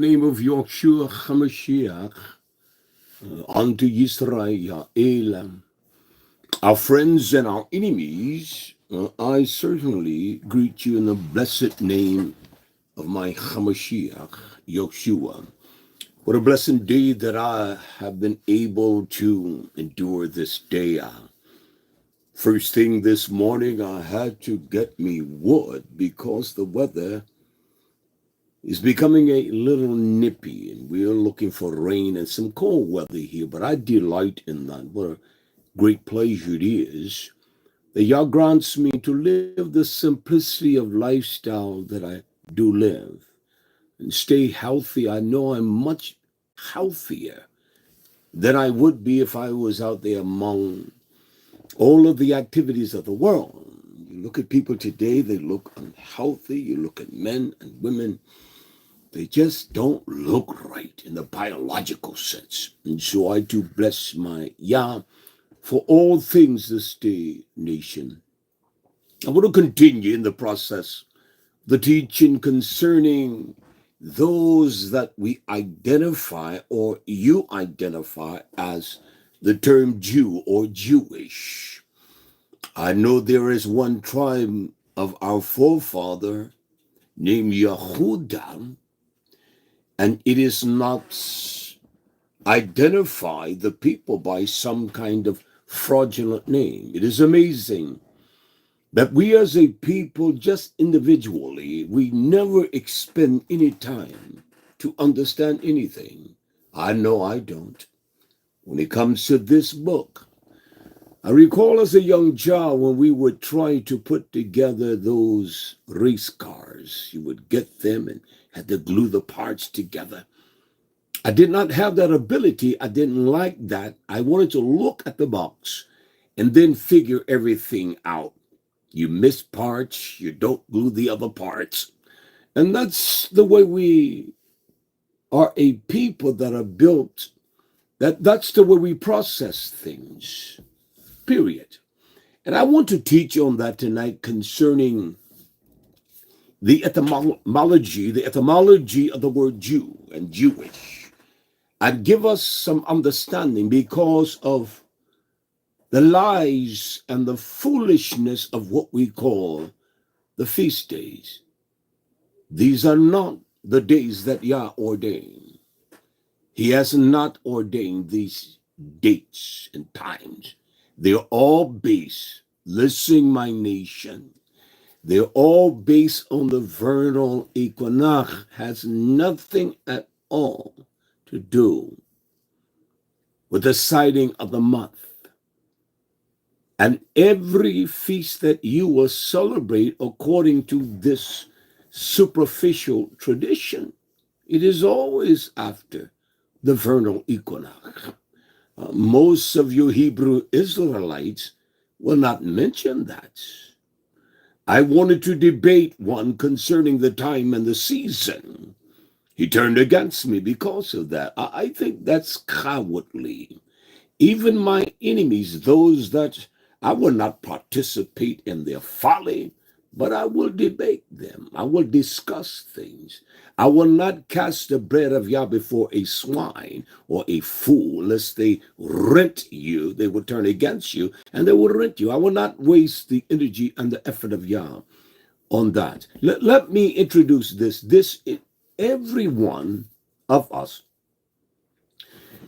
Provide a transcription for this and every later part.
Name of Yahshua HaMashiach, unto Yisrael, Elam, our friends and our enemies, I certainly greet you in the blessed name of my HaMashiach, Yahshua. What a blessed day that I have been able to endure this day. First thing this morning, I had to get me wood because the weather is becoming a little nippy, and we're looking for rain and some cold weather here, but I delight in that. What a great pleasure it is that Yah grants me to live the simplicity of lifestyle that I do live and stay healthy. I know I'm much healthier than I would be if I was out there among all of the activities of the world. You look at people today, they look unhealthy. You look at men and women, they just don't look right in the biological sense. And so I do bless my Yah for all things this day, nation. I want to continue in the process, the teaching concerning those that we identify or you identify as the term Jew or Jewish. I know there is one tribe of our forefather named Yehuda, and it is not identify the people by some kind of fraudulent name. It is amazing that we as a people, just individually, we never expend any time to understand anything. I know I don't. When it comes to this book, I recall as a young child when we would try to put together those race cars. You would get them and had to glue the parts together. I did not have that ability. I didn't like that. I wanted to look at the box and then figure everything out. You miss parts, you don't glue the other parts. And that's the way we are a people that are built. That's the way we process things, period. And I want to teach on that tonight concerning the etymology of the word Jew and Jewish, and give us some understanding because of the lies and the foolishness of what we call the feast days. These are not the days that Yah ordained. He has not ordained these dates and times. They're all based, listen, my nation, they're all based on the vernal equinox, has nothing at all to do with the sighting of the month. And every feast that you will celebrate according to this superficial tradition, it is always after the vernal equinox. Most of you Hebrew Israelites will not mention that. I wanted to debate one concerning the time and the season. He turned against me because of that. I think that's cowardly. Even my enemies, those that I will not participate in their folly, but I will debate them. I will discuss things. I will not cast the bread of Yah before a swine or a fool, lest they rent you. They will turn against you and they will rent you. I will not waste the energy and the effort of Yah on that. Let me introduce this. Every one of us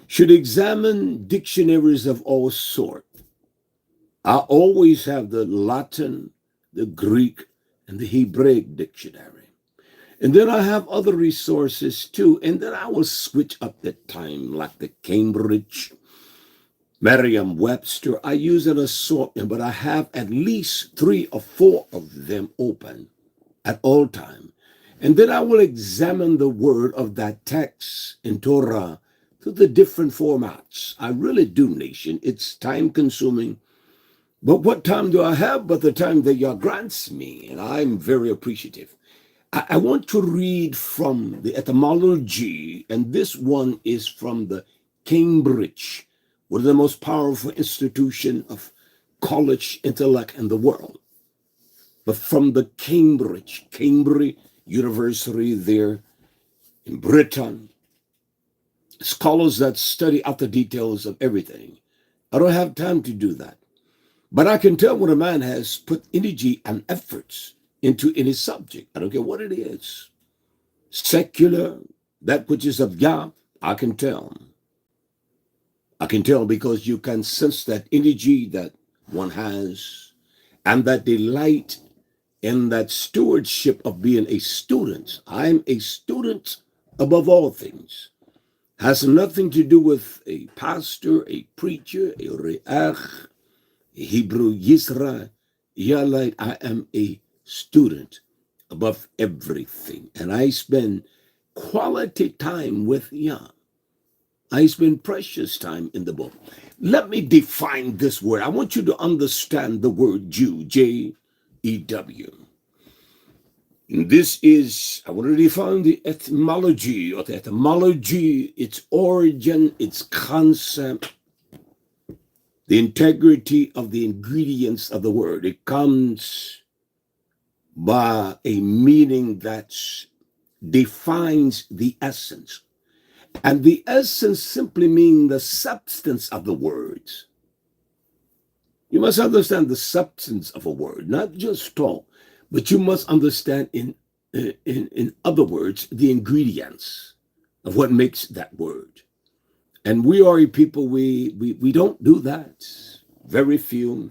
should examine dictionaries of all sorts. I always have the Latin, the Greek, and the Hebraic dictionary. And then I have other resources too. And then I will switch up the time, like the Cambridge, Merriam-Webster. I use an assortment, but I have at least 3 or 4 of them open at all time. And then I will examine the word of that text in Torah through the different formats. I really do, nation. It's time consuming. But what time do I have but the time that Yah grants me? And I'm very appreciative. I want to read from the etymology, and this one is from the Cambridge, one of the most powerful institution of college intellect in the world. But from the Cambridge University there in Britain, scholars that study out the details of everything. I don't have time to do that. But I can tell when a man has put energy and efforts into any subject. I don't care what it is. Secular, that which is of Yah, I can tell. I can tell because you can sense that energy that one has and that delight in that stewardship of being a student. I'm a student above all things. Has nothing to do with a pastor, a preacher, a re'ach, a Hebrew Yisra. Yalite, I am a student above everything. And I spend quality time with Yah. I spend precious time in the book. Let me define this word. I want you to understand the word Jew, Jew. This is, I want to define the etymology, its origin, its concept, the integrity of the ingredients of the word. It comes by a meaning that defines the essence. And the essence simply means the substance of the words. You must understand the substance of a word, not just talk, but you must understand in other words, the ingredients of what makes that word. And we are a people, we don't do that. Very few.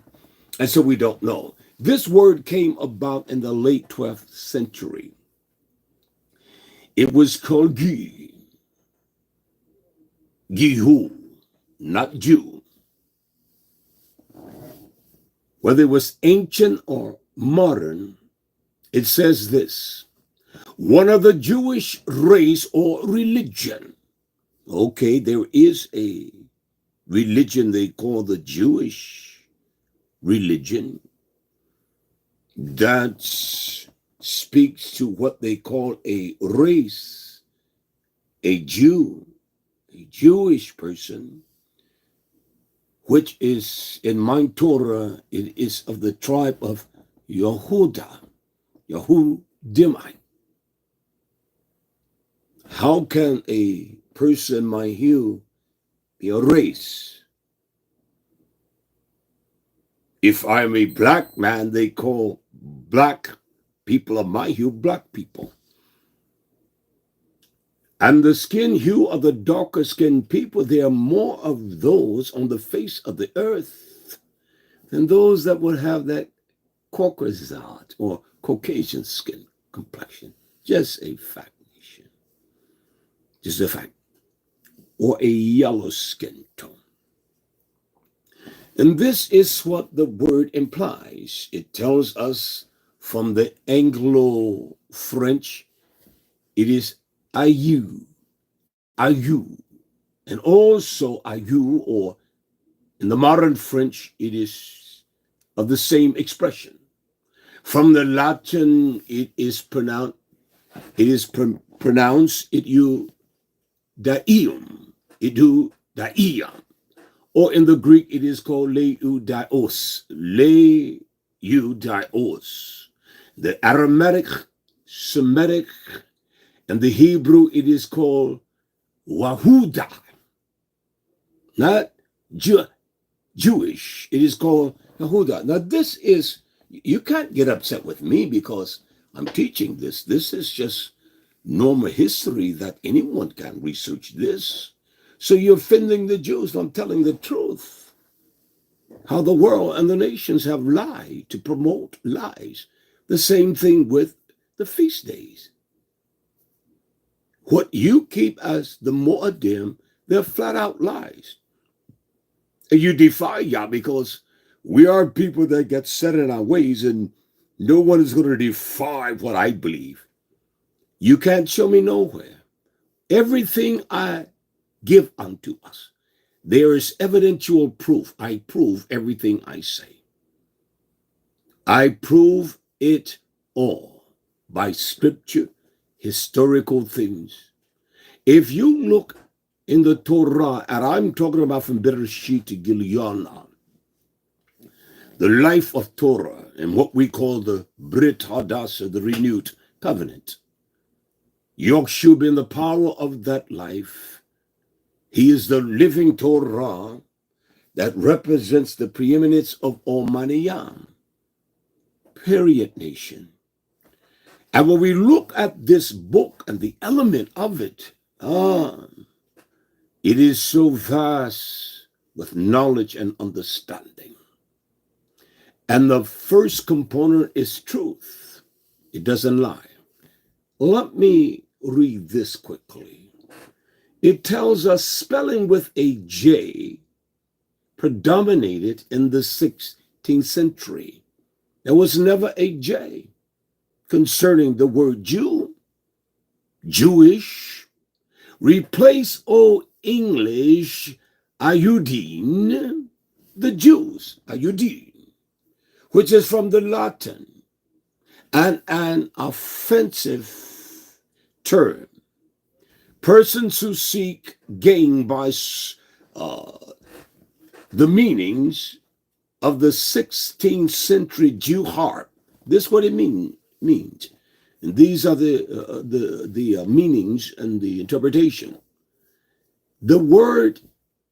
And so we don't know. This word came about in the late 12th century. It was called Gihu, not Jew. Whether it was ancient or modern, it says this: one of the Jewish race or religion. Okay, there is a religion they call the Jewish religion that speaks to what they call a race, a Jew, a Jewish person, which is in my Torah, it is of the tribe of Yehuda, Yehudimite. How can a person my hue be a race? If I am a black man, they call black people of my hue black people. And the skin hue of the darker skinned people, there are more of those on the face of the earth than those that would have that Caucasian or Caucasian skin complexion. Just a fact, nation. Just a fact. Or a yellow skin tone. And this is what the word implies. It tells us from the Anglo-French, it is ayu, and also ayu, or in the modern French, it is of the same expression. From the Latin, it is pronounced idu da'ium, or in the Greek, it is called leudios. The Aramaic, Semitic, and the Hebrew, it is called Wahuda. Not Jewish, it is called Wahuda. Now this is, you can't get upset with me because I'm teaching this. This is just normal history that anyone can research this. So you're offending the Jews. I'm telling the truth. How the world and the nations have lied to promote lies. The same thing with the feast days. What you keep as the Moedim, they're flat out lies. And you defy Yah because we are people that get set in our ways, and no one is going to defy what I believe. You can't show me nowhere. Everything I give unto us, there is evidential proof. I prove everything I say. I prove it all by scripture, historical things. If you look in the Torah, and I'm talking about from Bereshit to Gilyana, the life of Torah and what we call the Brit Hadassah, the renewed covenant. Yokshu being the power of that life. He is the living Torah that represents the preeminence of Almighty Yah. Period, nation. And when we look at this book and the element of it, it is so vast with knowledge and understanding. And the first component is truth. It doesn't lie. Let me read this quickly. It tells us spelling with a J predominated in the 16th century. There was never a J concerning the word Jew, Jewish. Replace O English, Ayudin, the Jews, Ayudin, which is from the Latin and an offensive term. Persons who seek gain by the meanings of the 16th century Jew heart. This is what it means. And these are the meanings and the interpretation. The word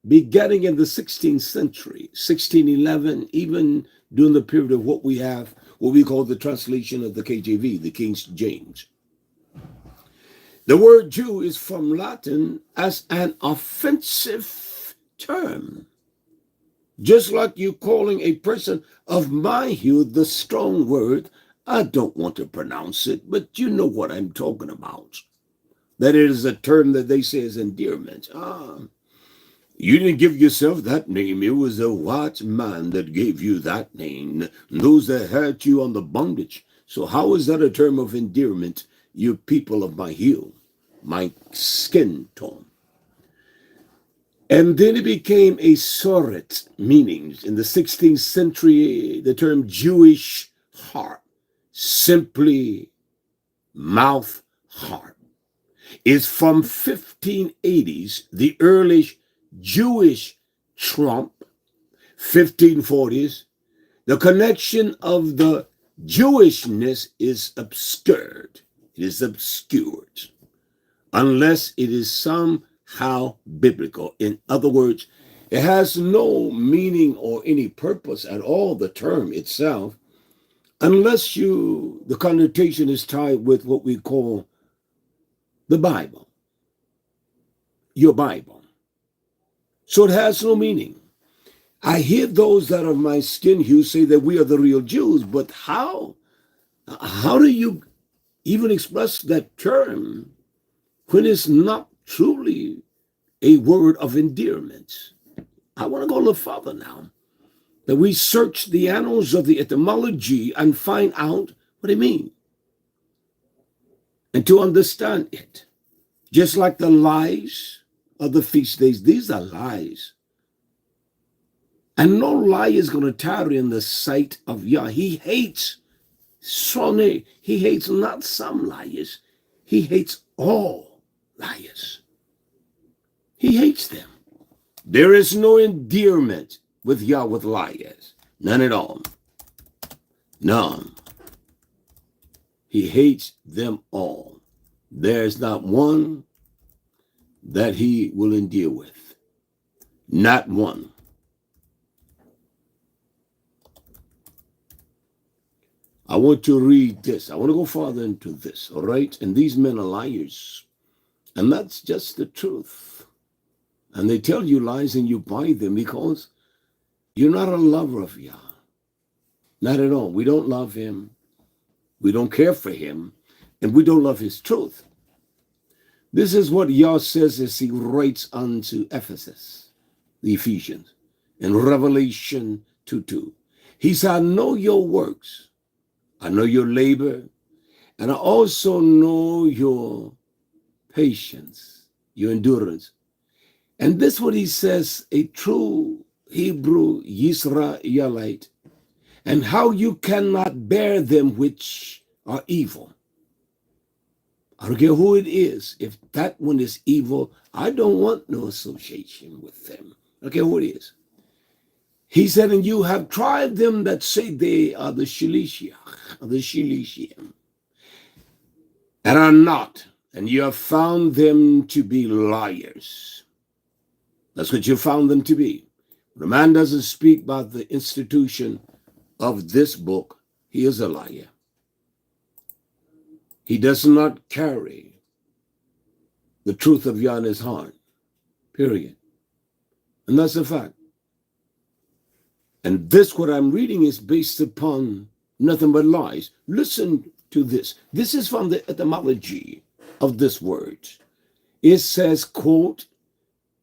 beginning in the 16th century, 1611, even during the period of what we have, what we call the translation of the KJV, the King James. The word Jew is from Latin as an offensive term. Just like you calling a person of my hue the strong word, I don't want to pronounce it, but you know what I'm talking about. That it is a term that they say is endearment. You didn't give yourself that name. It was a white man that gave you that name. Those that had you on the bondage. So how is that a term of endearment, you people of my hue, my skin tone? And then it became a soret meaning. In the 16th century, the term Jewish heart, simply mouth heart, is from 1580s, the early Jewish Trump, 1540s. The connection of the Jewishness is obscured. It is obscured unless it is somehow biblical. In other words, it has no meaning or any purpose at all, the term itself, unless the connotation is tied with what we call the Bible, your Bible. So it has no meaning. I hear those that are my skin hue say that we are the real Jews, but how do you even express that term when it's not truly a word of endearment? I want to go a little further now, that we search the annals of the etymology and find out what it means, and to understand it. Just like the lies of the feast days, these are lies. And no lie is going to tarry in the sight of Yah. He hates Sonny. He hates not some liars. He hates all liars. He hates them. There is no endearment with Yah with liars. None at all. None. He hates them all. There's not one that he will endear with. Not one. I want to read this. I want to go farther into this, all right? And these men are liars. And that's just the truth. And they tell you lies and you buy them because you're not a lover of Yah. Not at all. We don't love him. We don't care for him. And we don't love his truth. This is what Yah says as he writes unto Ephesus, the Ephesians, in Revelation 2:2. He said, I know your works. I know your labor. And I also know your patience, your endurance. And this is what he says, a true Hebrew Yisraelite, and how you cannot bear them which are evil. I don't care who it is. If that one is evil, I don't want no association with them. I don't care who it is. He said, and you have tried them that say they are the Shilishim, and are not. and you have found them to be liars. That's what you found them to be. When a man doesn't speak about the institution of this book, he is a liar. He does not carry the truth of YAH in his heart, period. And that's a fact. And this, what I'm reading, is based upon nothing but lies. Listen to this. This is from the etymology of this word. It says, quote,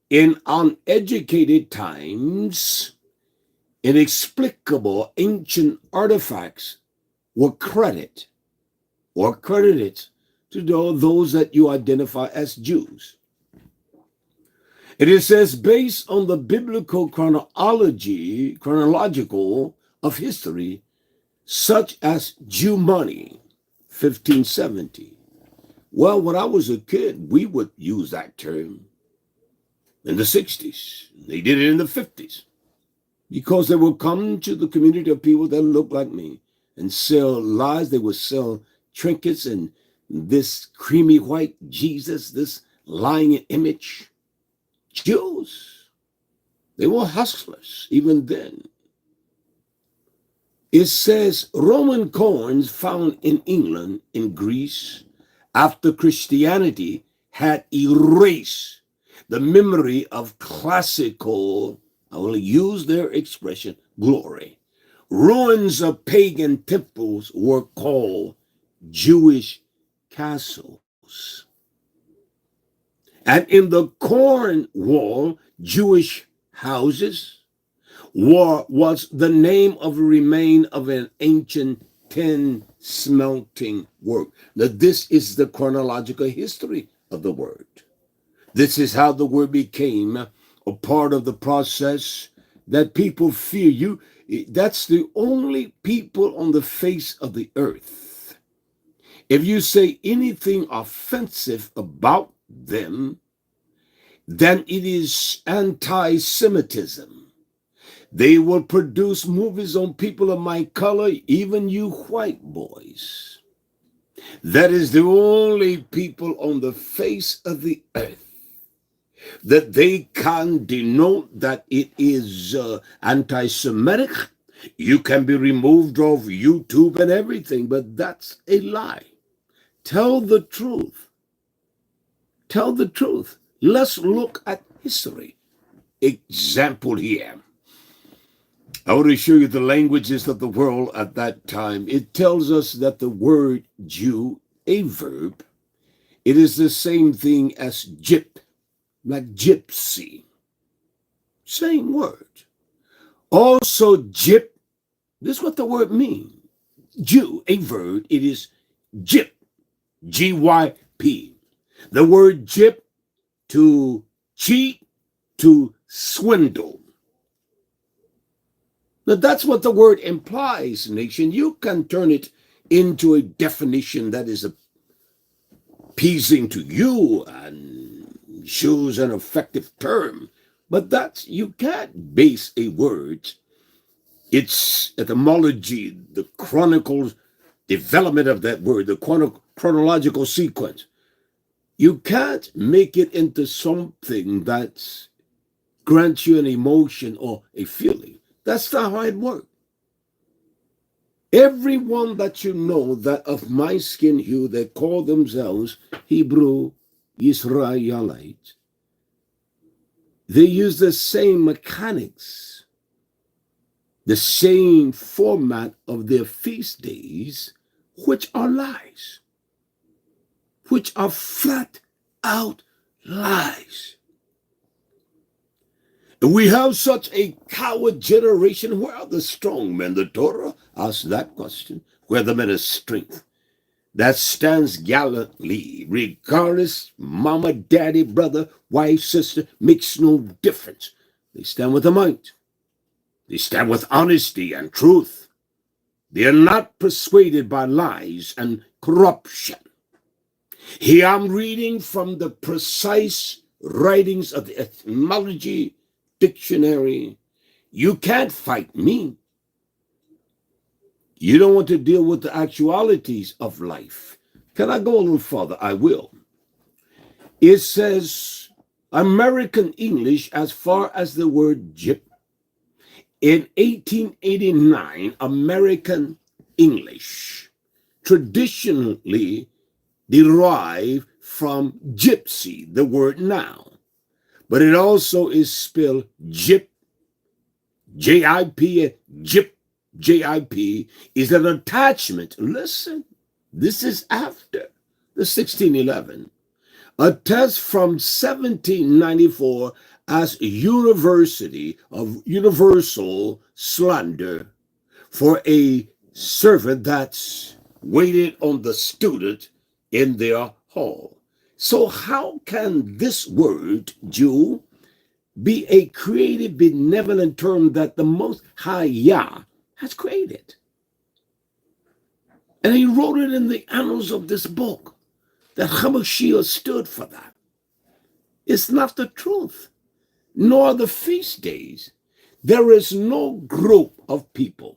in uneducated times, inexplicable ancient artifacts were credited to those that you identify as Jews. It says, based on the biblical chronological of history, such as Jew money, 1570. Well, when I was a kid, we would use that term in the 60s. They did it in the 50s. Because they would come to the community of people that looked like me and sell lies. They would sell trinkets and this creamy white Jesus, this lying image. Jews, they were hustlers even then. It says Roman coins found in England, in Greece, after Christianity had erased the memory of classical, I will use their expression, glory. Ruins of pagan temples were called Jewish castles. And in the Cornwall Jewish houses was the name of a remain of an ancient tin smelting work. Now, this is the chronological history of the word. This is how the word became a part of the process that people fear you. That's the only people on the face of the earth. If you say anything offensive about them, then it is anti-Semitism. They will produce movies on people of my color, even you white boys. That is the only people on the face of the earth that they can denote that it is anti-Semitic. You can be removed off YouTube and everything, but that's a lie. Tell the truth. Tell the truth. Let's look at history. Example here. I want to show you the languages of the world at that time. It tells us that the word Jew, a verb, it is the same thing as gyp, like gypsy. Same word. Also gyp, this is what the word means. Jew, a verb, it is gyp, G-Y-P. The word gyp, to cheat, to swindle. Now that's what the word implies, nation. You can turn it into a definition that is appeasing to you and shows an effective term. But that's, you can't base a word, its etymology, the chronicles, development of that word, the chronological sequence. You can't make it into something that grants you an emotion or a feeling. That's not how it works. Everyone that you know that of my skin hue, they call themselves Hebrew Israelites, they use the same mechanics, the same format of their feast days, which are lies, which are flat out lies. We have such a coward generation. Where are the strong men? The Torah asks that question. Where are the men of strength that stands gallantly, regardless, mama, daddy, brother, wife, sister, makes no difference. They stand with the might. They stand with honesty and truth. They are not persuaded by lies and corruption. Here I'm reading from the precise writings of the etymology dictionary. You can't fight me. You don't want to deal with the actualities of life. Can I go a little further? I will. It says American English as far as the word gyp. In 1889, American English traditionally derived from gypsy, the word now, but it also is spelled gyp, J-I-P, gyp, J-I-P, is an attachment. Listen, this is after the 1611. A test from 1794 as University of Universal Slander for a servant that's waited on the student in their hall. So how can this word, Jew, be a creative, benevolent term that the Most High Yah has created? And he wrote it in the annals of this book that Hamashiach stood for that. It's not the truth, nor the feast days. There is no group of people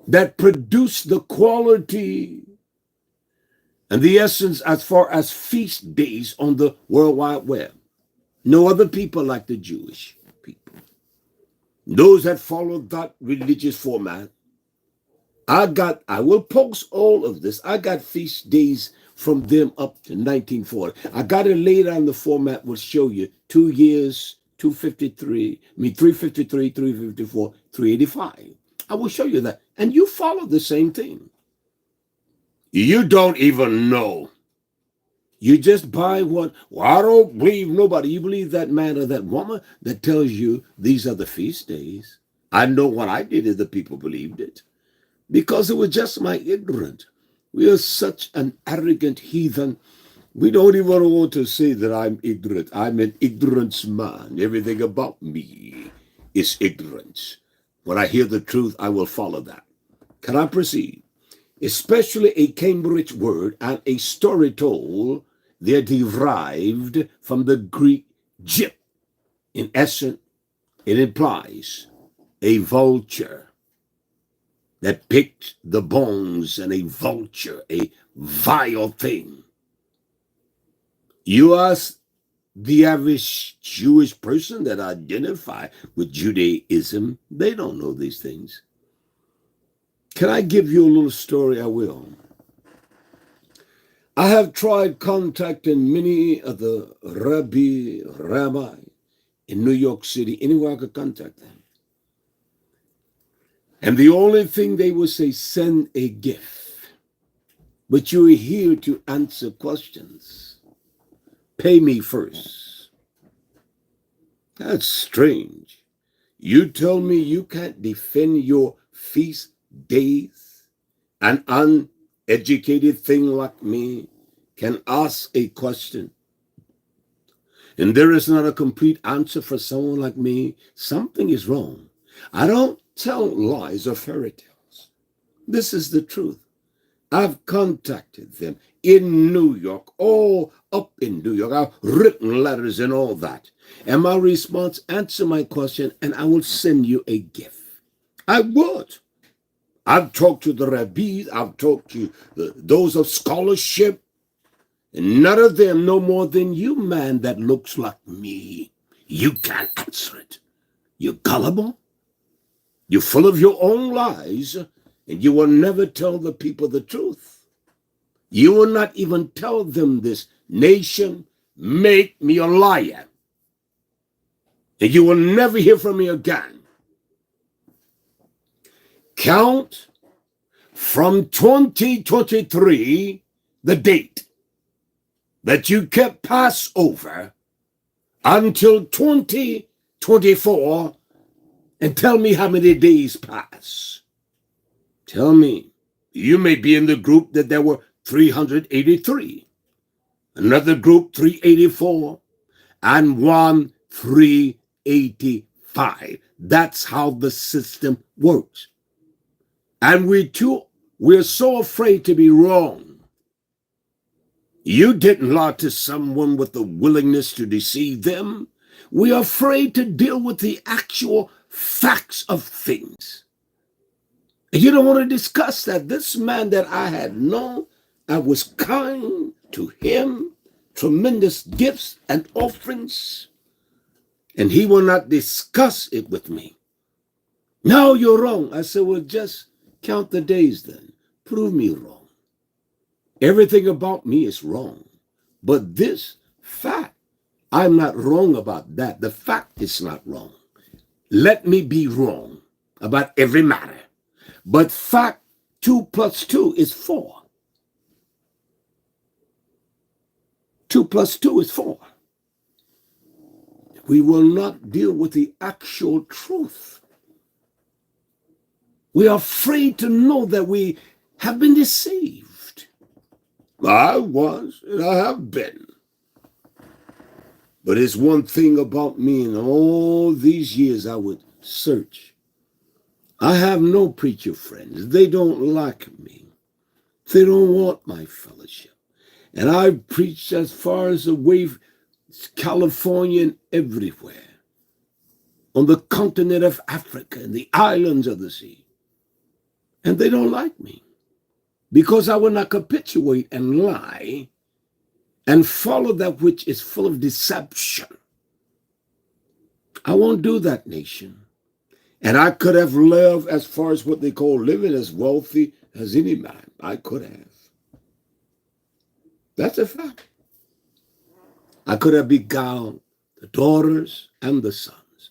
that produce the quality and the essence as far as feast days on the World Wide Web. No other people like the Jewish people. Those that follow that religious format. I will post all of this. I got feast days from them up to 1940. I got it later on. The format will show you 2 years, 253, 353, 354, 385. I will show you that. And you follow the same thing. You don't even know. You just buy one. Well, I don't believe nobody. You believe that man or that woman that tells you these are the feast days. I know what I did if the people believed it. Because it was just my ignorance. We are such an arrogant heathen. We don't even want to say that I'm ignorant. I'm an ignorance man. Everything about me is ignorance. When I hear the truth, I will follow that. Can I proceed? Especially a Cambridge word and a story told, they're derived from the Greek gyp. In essence, it implies a vulture that picked the bones, and a vulture, a vile thing. You ask the average Jewish person that identify with Judaism, they don't know these things. Can I give you a little story? I will. I have tried contacting many of the rabbi in New York City, anywhere I could contact them. And the only thing they would say, send a gift. But you're here to answer questions. Pay me first. That's strange. You tell me you can't defend your feast days? An uneducated thing like me can ask a question, and there is not a complete answer for someone like me. Something is wrong. I don't tell lies or fairy tales. This is the truth. I've contacted them in New York, all up in New York. I've written letters and all that. And my response, answer my question, and I will send you a gift. I would. I've talked to the rabbis. I've talked to those of scholarship. And none of them know more than you, man, that looks like me. You can't answer it. You're gullible. You're full of your own lies, and you will never tell the people the truth. You will not even tell them this. Nation, make me a liar. And you will never hear from me again. Count from 2023, the date that you kept Passover, until 2024, and tell me how many days pass. Tell me. You may be in the group that there were 383, another group 384, and one 385. That's how the system works. And we're so afraid to be wrong. You didn't lie to someone with the willingness to deceive them. We are afraid to deal with the actual facts of things. And you don't want to discuss that. This man that I had known, I was kind to him, tremendous gifts and offerings, and he will not discuss it with me. No, you're wrong. I said, well, just count the days then. Prove me wrong. Everything about me is wrong. But this fact, I'm not wrong about that. The fact is not wrong. Let me be wrong about every matter. But fact 2 plus 2 is 4. 2 plus 2 is 4. We will not deal with the actual truth. We are afraid to know that we have been deceived. I was, and I have been. But it's one thing about me in all these years I would search. I have no preacher friends. They don't like me. They don't want my fellowship. And I've preached as far as away, California and everywhere, on the continent of Africa and the islands of the sea. And they don't like me because I will not capitulate and lie and follow that which is full of deception. I won't do that, nation. And I could have lived as far as what they call living as wealthy as any man. I could have. That's a fact. I could have beguiled the daughters and the sons.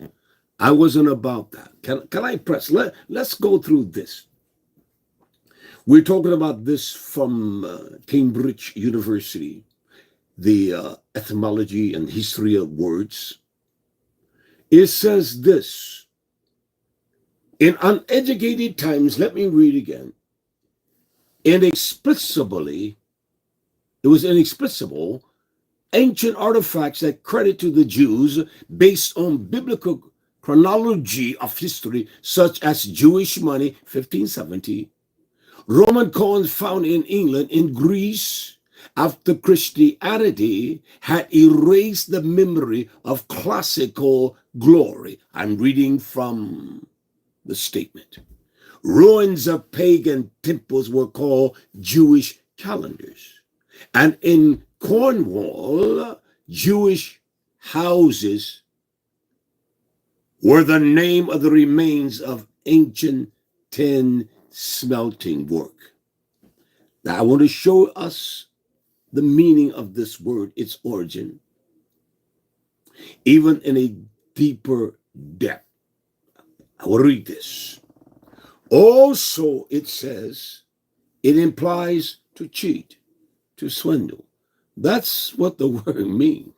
I wasn't about that. Can I press? Let's go through this. We're talking about this from Cambridge University, the etymology and history of words. It says this: in uneducated times, let me read again, inexplicably, it was inexplicable, ancient artifacts that credit to the Jews based on biblical chronology of history, such as Jewish money, 1570, Roman coins found in England, in Greece, after Christianity had erased the memory of classical glory. I'm reading from the statement. Ruins of pagan temples were called Jewish calendars. And in Cornwall, Jewish houses were the name of the remains of ancient tin smelting work. Now, I want to show us the meaning of this word, its origin, even in a deeper depth. I will read this. Also, it says, it implies to cheat, to swindle. That's what the word means.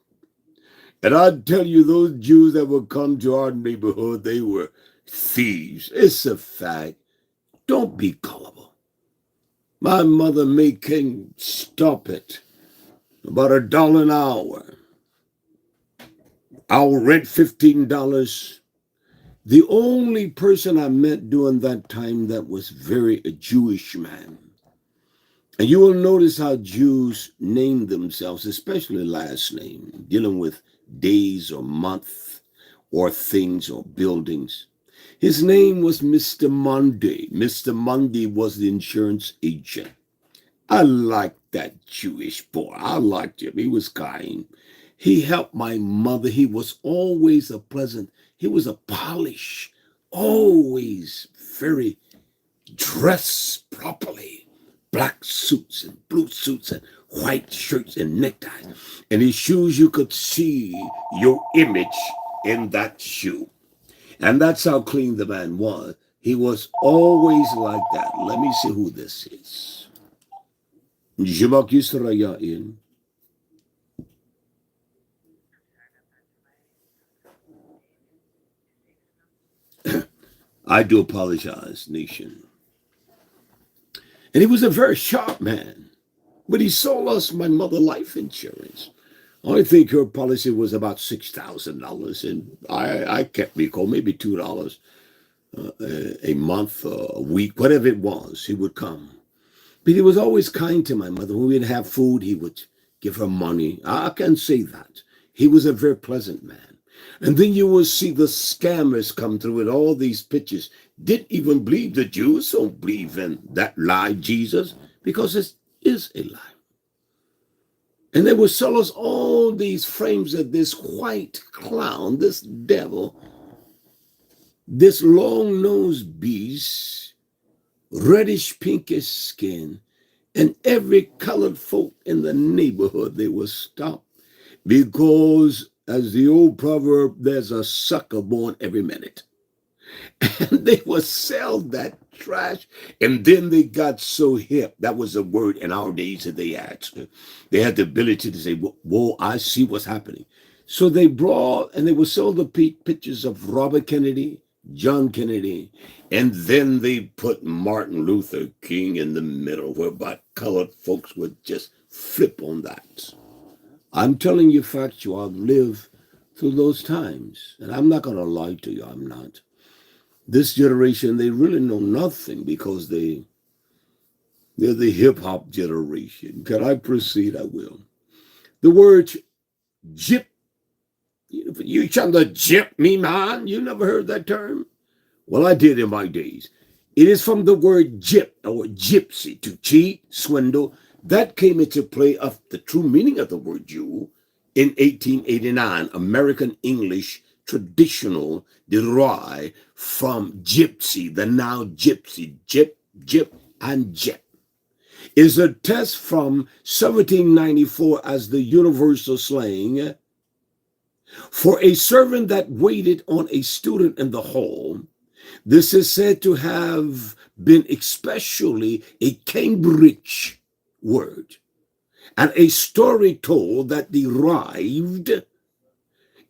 And I tell you, those Jews that would come to our neighborhood, they were thieves. It's a fact. Don't be gullible. My mother making, stop it, about $1 an hour. I'll rent $15. The only person I met during that time that was a Jewish man. And you will notice how Jews name themselves, especially last name, dealing with days or month or things or buildings. His name was Mr. Monday. Mr. Monday was the insurance agent. I liked that Jewish boy. I liked him. He was kind. He helped my mother. He was always he was a polish, always very dressed properly. Black suits and blue suits and white shirts and neckties. And his shoes, you could see your image in that shoe. And that's how clean the man was. He was always like that. Let me see who this is. I do apologize, nation. And he was a very sharp man. But he sold us my mother life insurance. I think her policy was about $6,000. And I kept recall, maybe $2 a month, a week, whatever it was, he would come. But he was always kind to my mother. When we'd have food, he would give her money. I can say that. He was a very pleasant man. And then you will see the scammers come through with all these pictures. Didn't even believe the Jews, don't believe in that lie, Jesus, because it is a lie. And they would sell us all these frames of this white clown, this devil, this long-nosed beast, reddish pinkish skin, and every colored folk in the neighborhood, they would stop because, as the old proverb, there's a sucker born every minute. And they would sell that trash. And then they got so hip. That was a word in our days that they had. They had the ability to say, whoa, I see what's happening. So they brought and they would sell the pictures of Robert Kennedy, John Kennedy, and then they put Martin Luther King in the middle, whereby colored folks would just flip on that. I'm telling you factual, I've lived through those times. And I'm not going to lie to you, I'm not. This generation, they really know nothing because they're the hip-hop generation. Can I proceed? I will. The word gyp, you trying to gyp me, man? You never heard that term? Well, I did in my days. It is from the word gyp or gypsy, to cheat, swindle. That came into play of the true meaning of the word Jew in 1889, American English traditional derived from gypsy, the noun gypsy, gyp, and gyp. Is a test from 1794 as the universal slang for a servant that waited on a student in the hall. This is said to have been especially a Cambridge word, and a story told that derived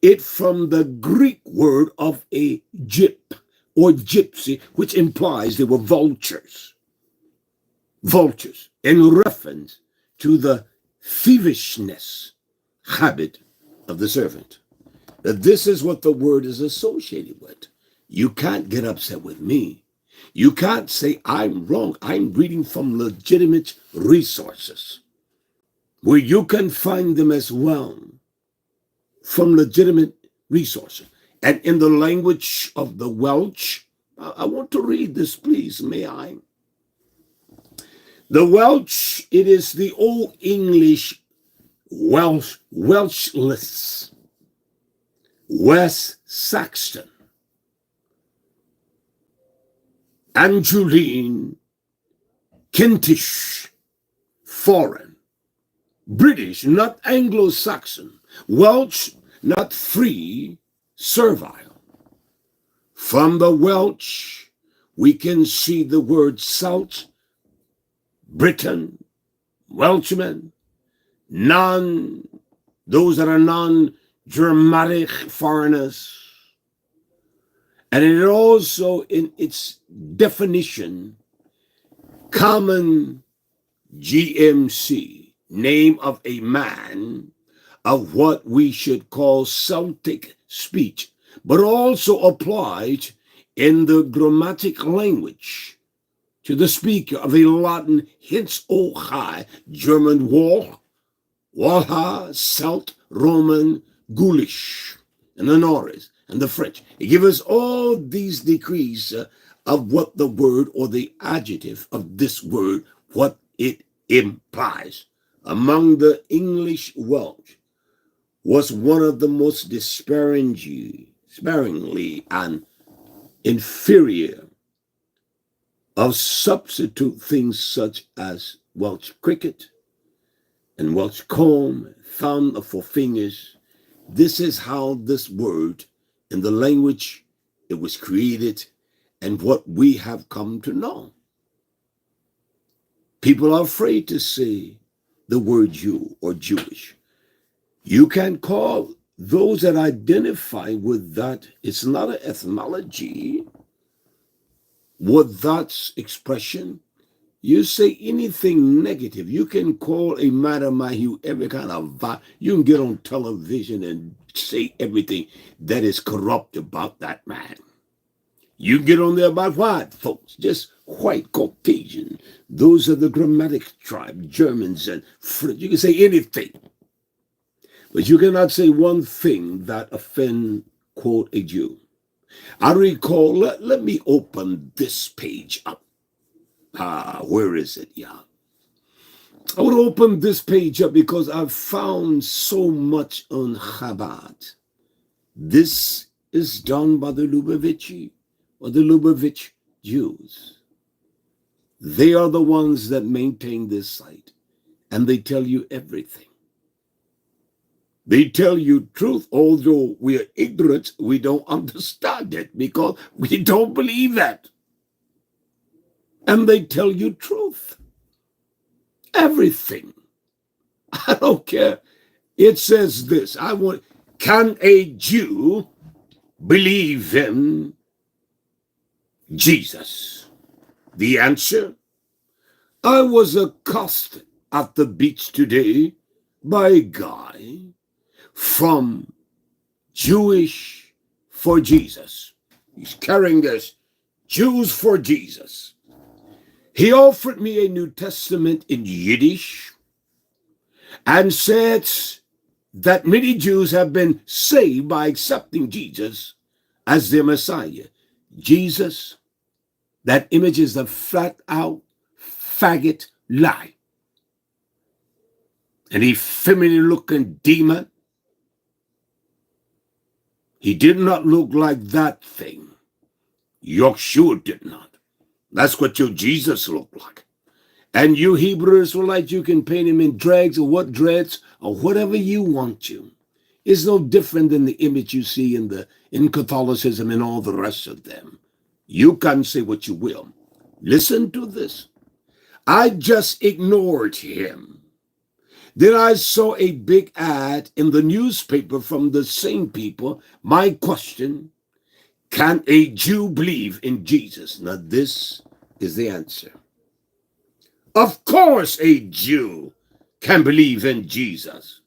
it from the Greek word of a gyp or gypsy, which implies they were vultures. Vultures, in reference to the thievishness habit of the servant. That this is what the word is associated with. You can't get upset with me. You can't say I'm wrong. I'm reading from legitimate resources where you can find them as well from legitimate resources. And in the language of the Welsh, I want to read this, please, may I? The Welsh, it is the Old English Welsh West Saxon, Angeline, Kentish, foreign, British, not Anglo-Saxon, Welsh, not free, servile. From the Welsh, we can see the word Celt, Britain, Welshman, those that are non-Germanic foreigners. And it also, in its definition, common GMC, name of a man of what we should call Celtic speech, but also applied in the grammatic language to the speaker of a Latin, hence O high, German YAH, Celt, Roman, Gaulish, and the Norris, and the French. It gives us all these degrees of what the word or the adjective of this word, what it implies. Among the English Welsh was one of the most sparingly and inferior of substitute things such as Welsh cricket and Welsh comb, thumb for fingers. This is how this word in the language it was created and what we have come to know. People are afraid to say the word Jew or Jewish. You can call those that identify with that. It's not an etymology. With that expression, you say anything negative. You can call a Madam Mahu every kind of you can get on television and say everything that is corrupt about that man. You get on there about white folks, just white Caucasian. Those are the grammatic tribe, Germans and French. You can say anything. But you cannot say one thing that offend, quote, a Jew. I recall, let me open this page up. Where is it? Yeah. I want to open this page up because I've found so much on Chabad. This is done by the Lubavitchi or the Lubavitch Jews. They are the ones that maintain this site, and they tell you everything. They tell you truth, although we are ignorant, we don't understand it because we don't believe that. And they tell you truth. Everything. I don't care. It says this. Can a Jew believe in Jesus? The answer, I was accosted at the beach today by a guy from Jewish for Jesus. He's carrying this, Jews for Jesus. He offered me a New Testament in Yiddish and said that many Jews have been saved by accepting Jesus as their Messiah. Jesus, that image is a flat out faggot lie. An effeminate looking demon. He did not look like that thing. Yeshua did not. That's what your Jesus looked like. And you Hebrew Israelites, you can paint him in dreads or what dreads or whatever you want to. It's no different than the image you see in Catholicism and all the rest of them. You can say what you will. Listen to this. I just ignored him. Then I saw a big ad in the newspaper from the same people. My question, can a Jew believe in Jesus? Now this is the answer. Of course a Jew can believe in Jesus.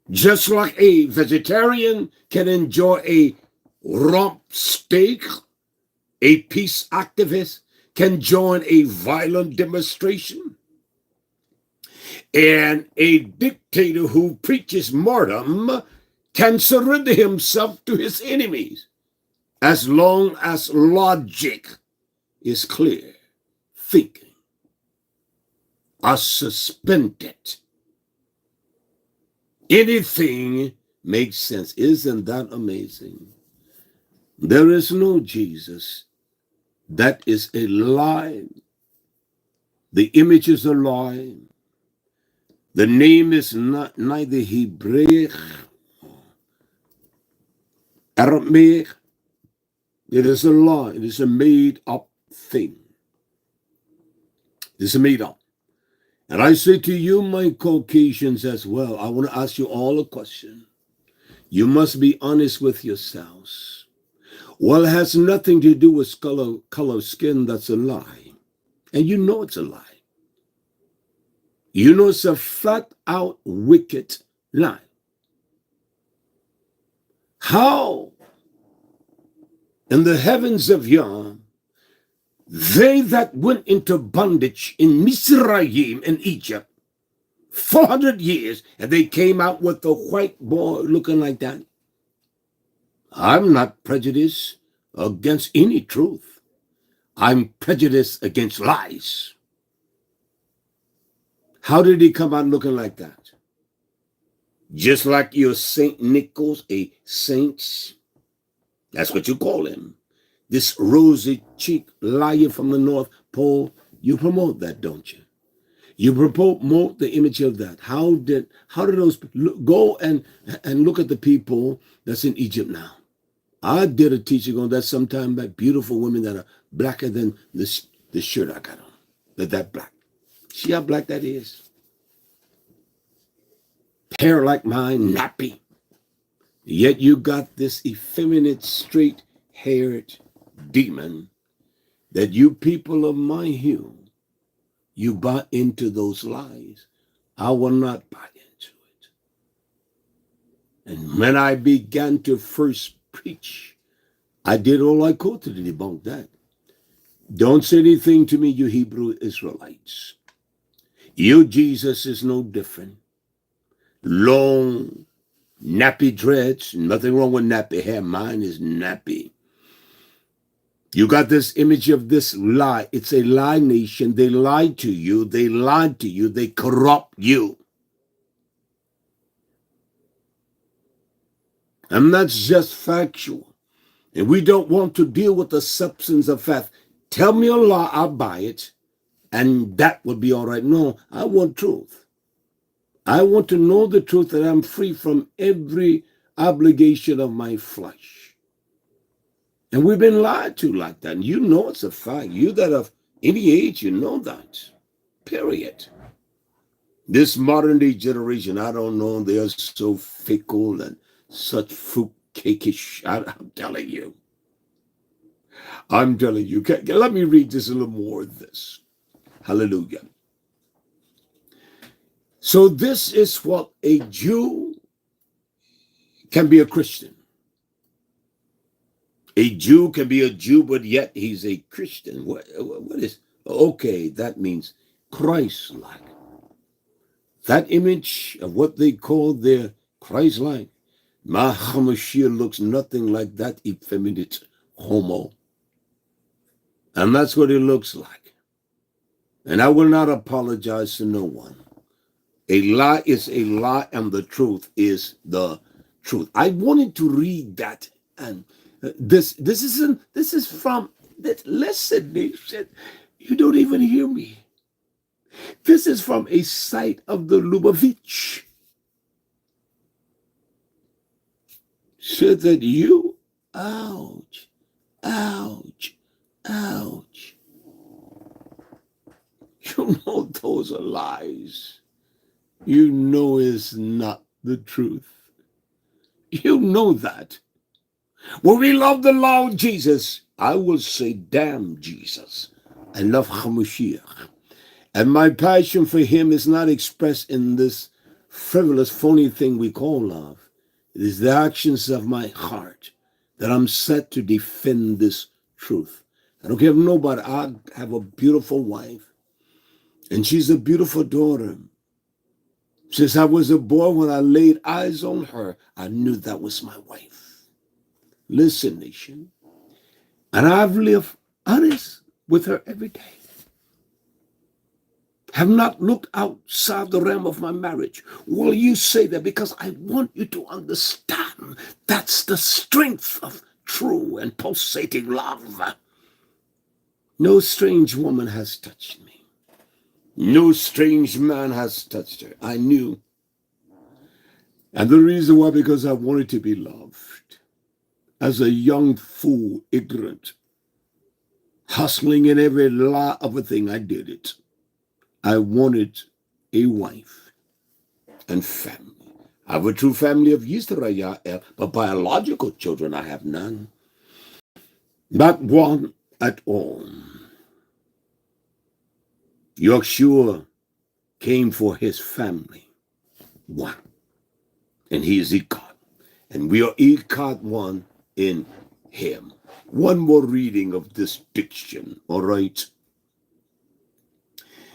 Just like a vegetarian can enjoy a rump steak, a peace activist can join a violent demonstration, and a dictator who preaches martyrdom can surrender himself to his enemies as long as logic is clear, thinking are suspended. Anything makes sense. Isn't that amazing? There is no Jesus. That is a lie. The image is a lie. The name is not neither Hebrew, Aramaic. It is a lie. It is a made-up thing. It is a made-up. And I say to you, my Caucasians as well, I want to ask you all a question. You must be honest with yourselves. Well, it has nothing to do with color of skin. That's a lie. And you know it's a lie. You know it's a flat-out wicked lie. How in the heavens of YAH, they that went into bondage in Mizraim in Egypt, 400 years, and they came out with a white boy looking like that. I'm not prejudiced against any truth. I'm prejudiced against lies. How did he come out looking like that? Just like your St. Nicholas, a saint. That's what you call him. This rosy cheek liar from the North Pole, you promote that, don't you? You promote the image of that. How did those go and look at the people that's in Egypt now? I did a teaching on that sometime back. Beautiful women that are blacker than this shirt I got on. They're that black. See how black that is? Hair like mine, nappy. Yet you got this effeminate, straight-haired demon that you people of my hue, you buy into those lies. I will not buy into it. And when I began to first preach, I did all I could to debunk that. Don't say anything to me, you Hebrew Israelites. Your Jesus is no different. Long, nappy dreads, nothing wrong with nappy hair. Mine is nappy. You got this image of this lie. It's a lie nation. They lied to you. They lied to you. They corrupt you. And that's just factual. And we don't want to deal with the substance of fact. Tell me a lie, I'll buy it. And that would be all right. No, I want truth. I want to know the truth, that I'm free from every obligation of my flesh. And we've been lied to like that. And you know it's a fact. You that of any age, you know that. Period. This modern day generation, I don't know, they are so fickle and such fruitcakeish. I'm telling you. I'm telling you. Let me read just a little more of this. Hallelujah. So this is what a Jew can be a Christian. A Jew can be a Jew, but yet he's a Christian. What is? Okay, that means Christ-like. That image of what they call their Christ-like. Mashiach looks nothing like that effeminate homo. And that's what it looks like. And I will not apologize to no one. A lie is a lie, and the truth is the truth. I wanted to read that, and this is from that. Listen, nation, you don't even hear me. This is from a site of the Lubavitch. Said that you, ouch, ouch, ouch. You know those are lies. You know it's not the truth. You know that. When we love the Lord Jesus, I will say, damn Jesus. I love Hamashiach. And my passion for him is not expressed in this frivolous, phony thing we call love. It is the actions of my heart that I'm set to defend this truth. I don't care if nobody. I have a beautiful wife, and she's a beautiful daughter. Since I was a boy, when I laid eyes on her, I knew that was my wife. Listen, nation. And I've lived honest with her every day. Have not looked outside the realm of my marriage. Will you say that? Because I want you to understand that's the strength of true and pulsating love. No strange woman has touched me. No strange man has touched her. I knew. And the reason why, because I wanted to be loved. As a young fool, ignorant, hustling in every lie of a thing, I did it. I wanted a wife and family. I have a true family of Yisrael, but biological children I have none. Not one at all. Yeshua came for his family. One. And he is Echad. And we are Echad one in him. One more reading of this diction, all right?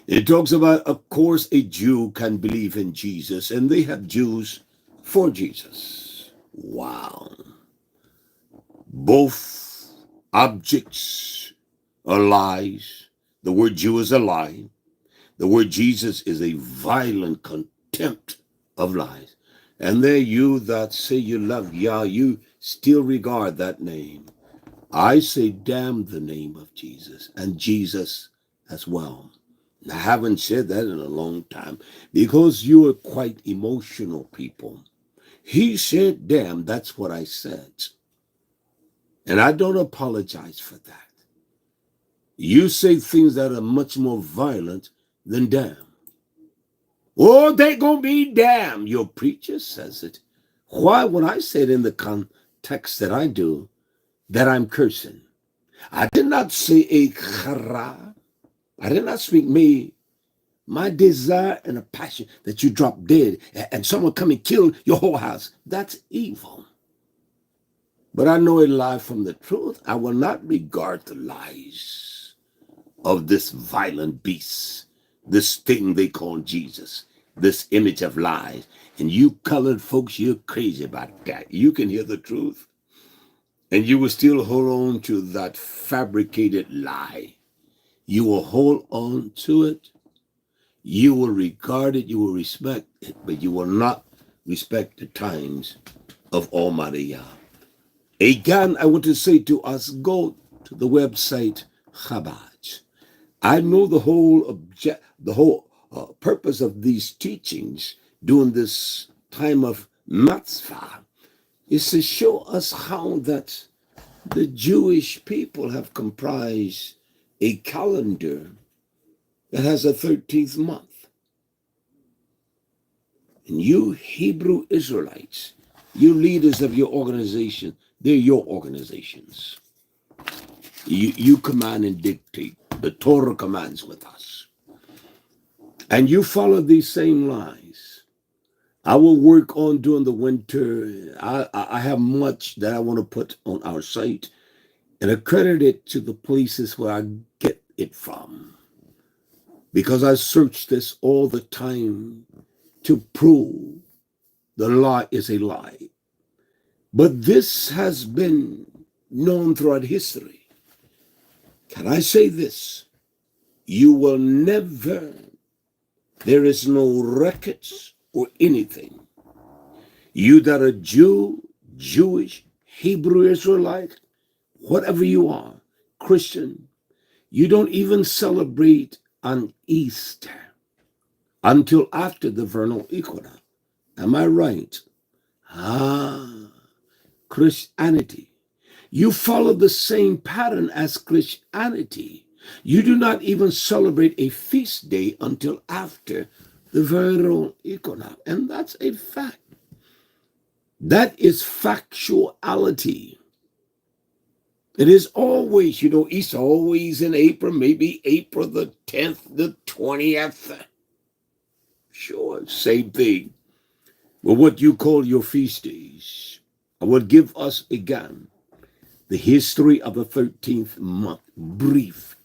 It talks about, of course, a Jew can believe in Jesus, and they have Jews for Jesus. Wow. Both objects are lies. The word Jew is a lie. The word Jesus is a violent contempt of lies. And there you that say you love Yah, you still regard that name. I say, damn the name of Jesus, and Jesus as well. I haven't said that in a long time because you are quite emotional people. He said, damn, that's what I said. And I don't apologize for that. You say things that are much more violent than damn. Oh, they gonna be damn. Your preacher says it. Why would I say it in the context that I do, that I'm cursing? I did not say a chara. I did not speak me. My desire and a passion that you drop dead and someone come and kill your whole house. That's evil. But I know a lie from the truth. I will not regard the lies of this violent beast, this thing they call Jesus, this image of lies. And you colored folks, you're crazy about that. You can hear the truth. And you will still hold on to that fabricated lie. You will hold on to it. You will regard it. You will respect it. But you will not respect the times of Almighty Yah. Again, I want to say to us, go to the website Chabad. I know the whole purpose of these teachings during this time of Matzvah is to show us how that the Jewish people have comprised a calendar that has a 13th month. And you Hebrew Israelites, you leaders of your organization, they're your organizations. You command and dictate. The Torah commands with us. And you follow these same lies. I will work on during the winter. I have much that I want to put on our site and accredit it to the places where I get it from. Because I search this all the time to prove the lie is a lie. But this has been known throughout history. Can I say this? You will never, there is no records or anything. You that are Jew, Jewish, Hebrew Israelite, whatever you are, Christian, you don't even celebrate on Easter until after the vernal equinox. Am I right? Christianity. You follow the same pattern as Christianity. You do not even celebrate a feast day until after the vernal equinox. And that's a fact. That is factuality. It is always, Easter always in April, maybe April the 10th, the 20th. Sure, same thing. But what you call your feast days, I will give us again the history of the 13th month, brief.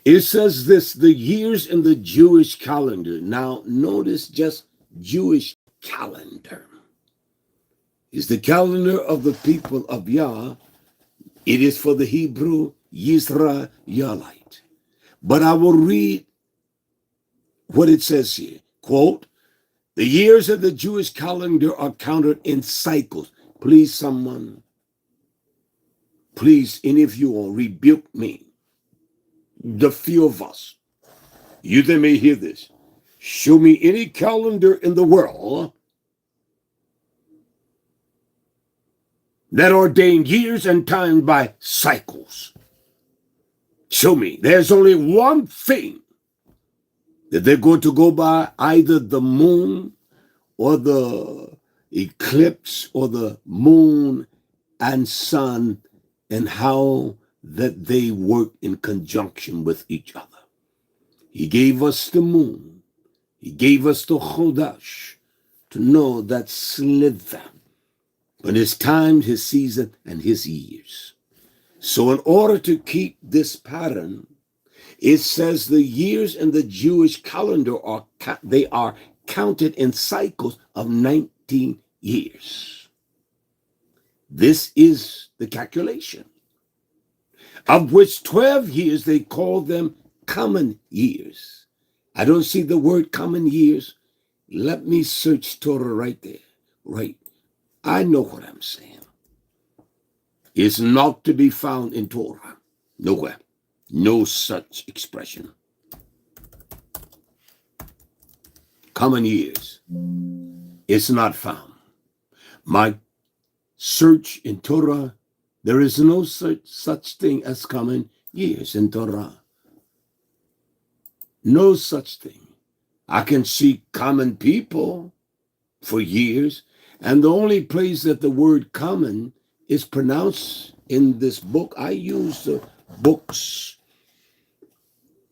It says this, the years in the Jewish calendar. Now, notice just Jewish calendar. Is the calendar of the people of Yah. It is for the Hebrew Yisraelite. But I will read what it says here. Quote, the years of the Jewish calendar are counted in cycles. Please, someone, please, any of you all, rebuke me. The few of us, you that may hear this, show me any calendar in the world that ordained years and times by cycles. Show me. There's only one thing that they're going to go by, either the moon or the eclipse or the moon and sun, and how that they work in conjunction with each other. He gave us the moon. He gave us the Chodesh to know that slither. But his time, his season, and his years. So in order to keep this pattern, it says the years in the Jewish calendar are counted in cycles of 19 years. This is the calculation, of which 12 years they call them common years. I don't see the word common years. Let me search Torah right there. Right. I know what I'm saying. It's not to be found in Torah. Nowhere. No such expression. Common years. It's not found. My search in Torah, there is no such thing as common years in Torah. No such thing. I can see common people for years, and the only place that the word common is pronounced in this book, I use the books,